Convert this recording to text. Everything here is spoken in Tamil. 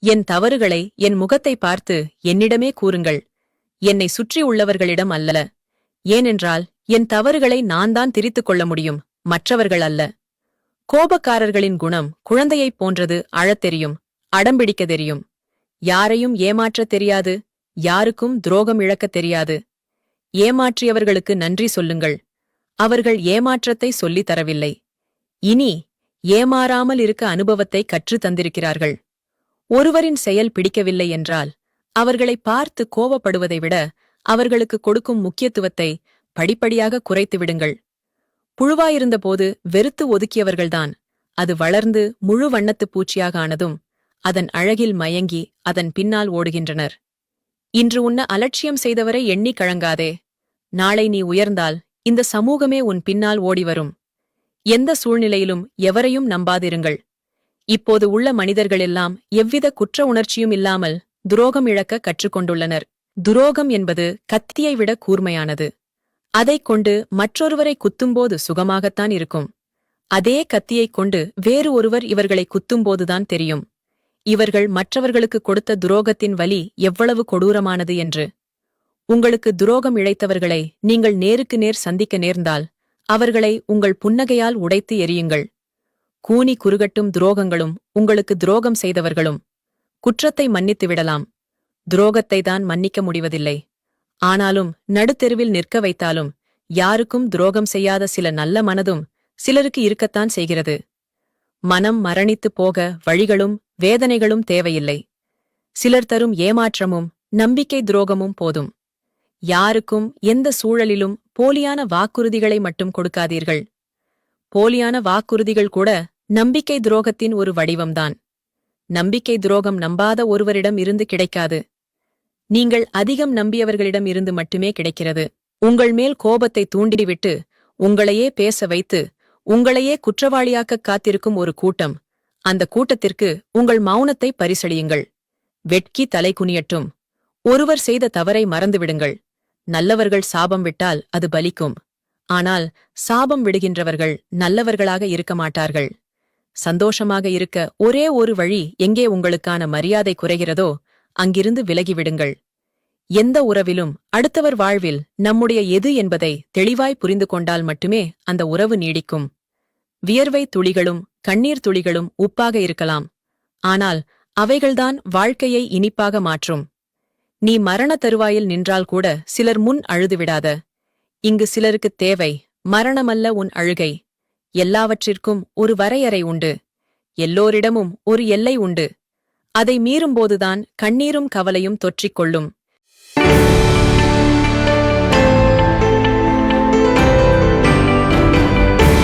என் தவறுகளை என் முகத்தை பார்த்து என்னிடமே கூறுங்கள், என்னை சுற்றி உள்ளவர்களிடம் அல்ல. ஏனென்றால் என் தவறுகளை நான் தான் திரித்துக் கொள்ள முடியும், மற்றவர்கள் அல்ல. கோபக்காரர்களின் குணம் குழந்தையைப் போன்றது. அழத் தெரியும், அடம்பிடிக்க தெரியும். யாரையும் ஏமாற்றத் தெரியாது, யாருக்கும் துரோகம் இழக்கத் தெரியாது. ஏமாற்றியவர்களுக்கு நன்றி சொல்லுங்கள். அவர்கள் ஏமாற்றத்தை சொல்லித் தரவில்லை, இனி ஏமாறாமல் இருக்க அனுபவத்தை கற்றுத் தந்திருக்கிறார்கள். ஒருவரின் செயல் பிடிக்கவில்லை என்றால் அவர்களை பார்த்து கோபப்படுவதை விட அவர்களுக்கு கொடுக்கும் முக்கியத்துவத்தை படிப்படியாக குறைத்து விடுங்கள். புழுவாயிருந்தபோது வெறுத்து ஒதுக்கியவர்கள்தான் அது வளர்ந்து முழு வண்ணத்துப் பூச்சியாக ஆனதும் அதன் அழகில் மயங்கி அதன் பின்னால் ஓடுகின்றனர். இன்று உன்ன அலட்சியம் செய்தவரை எண்ணிக் கழங்காதே. நாளை நீ உயர்ந்தால் இந்த சமூகமே உன் பின்னால் ஓடிவரும். எந்த சூழ்நிலையிலும் எவரையும் நம்பாதிருங்கள். இப்போது உள்ள மனிதர்களெல்லாம் எவ்வித குற்ற உணர்ச்சியும் இல்லாமல் துரோகம் இழக்க கற்றுக்கொண்டுள்ளனர். துரோகம் என்பது கத்தியை விட கூர்மையானது. அதைக் கொண்டு மற்றொருவரை குத்தும்போது சுகமாகத்தான் இருக்கும். அதே கத்தியைக் கொண்டு வேறு ஒருவர் இவர்களை குத்தும்போதுதான் தெரியும் இவர்கள் மற்றவர்களுக்கு கொடுத்த துரோகத்தின் வலி எவ்வளவு கொடூரமானது என்று. உங்களுக்கு துரோகம் இழைத்தவர்களை நீங்கள் நேருக்கு நேர் சந்திக்க நேர்ந்தால் அவர்களை உங்கள் புன்னகையால் உடைத்து எறியுங்கள். கூனி குறுகட்டும் துரோகங்களும் உங்களுக்கு துரோகம் செய்தவர்களும். குற்றத்தை மன்னித்து விடலாம், துரோகத்தை தான் மன்னிக்க முடிவதில்லை. ஆனாலும் நடுத்தெருவில் நிற்க வைத்தாலும் யாருக்கும் துரோகம் செய்யாத சில நல்ல மனதும் சிலருக்கு இருக்கத்தான் செய்கிறது. மனம் மரணித்துப் போக வழிகளும் வேதனைகளும் தேவையில்லை. சிலர் தரும் ஏமாற்றமும் நம்பிக்கை துரோகமும் போதும். யாருக்கும் எந்த சூழலிலும் போலியான வாக்குறுதிகளை மட்டும் கொடுக்காதீர்கள். போலியான வாக்குறுதிகள் கூட நம்பிக்கை துரோகத்தின் ஒரு வடிவம்தான். நம்பிக்கை துரோகம் நம்பாத ஒருவரிடம் இருந்து கிடைக்காது. நீங்கள் அதிகம் நம்பியவர்களிடம் இருந்து மட்டுமே கிடைக்கிறது. உங்கள் மேல் கோபத்தை தூண்டிவிட்டு உங்களையே பேச வைத்து உங்களையே குற்றவாளியாக்கக் காத்திருக்கும் ஒரு கூட்டம். அந்த கூட்டத்திற்கு உங்கள் மௌனத்தை பரிசளியுங்கள். வெட்கி தலை குனியட்டும். ஒருவர் செய்த தவறை மறந்துவிடுங்கள். நல்லவர்கள் சாபம் விட்டால் அது பலிக்கும். ஆனால் சாபம் விடுகின்றவர்கள் நல்லவர்களாக இருக்க மாட்டார்கள். சந்தோஷமாக இருக்க ஒரே ஒரு வழி, எங்கே உங்களுக்கான மரியாதை குறைகிறதோ அங்கிருந்து விலகிவிடுங்கள். எந்த உறவிலும் அடுத்தவர் வாழ்வில் நம்முடைய எது என்பதை தெளிவாய் புரிந்து கொண்டால் மட்டுமே அந்த உறவு நீடிக்கும். வியர்வை துளிகளும் கண்ணீர் துளிகளும் உப்பாக இருக்கலாம், ஆனால் அவைகள்தான் வாழ்க்கையை இனிப்பாக மாற்றும். நீ மரண தருவாயில் நின்றால் கூட சிலர் முன் அழுதுவிடாத. இங்கு சிலருக்குத் தேவை மரணமல்ல உன் அழுகை. எல்லாவற்றிற்கும் ஒரு வரையறை உண்டு. எல்லோரிடமும் ஒரு எல்லை உண்டு. அதை மீறும்போதுதான் கண்ணீரும் கவலையும் தொற்றிக் கொள்ளும்.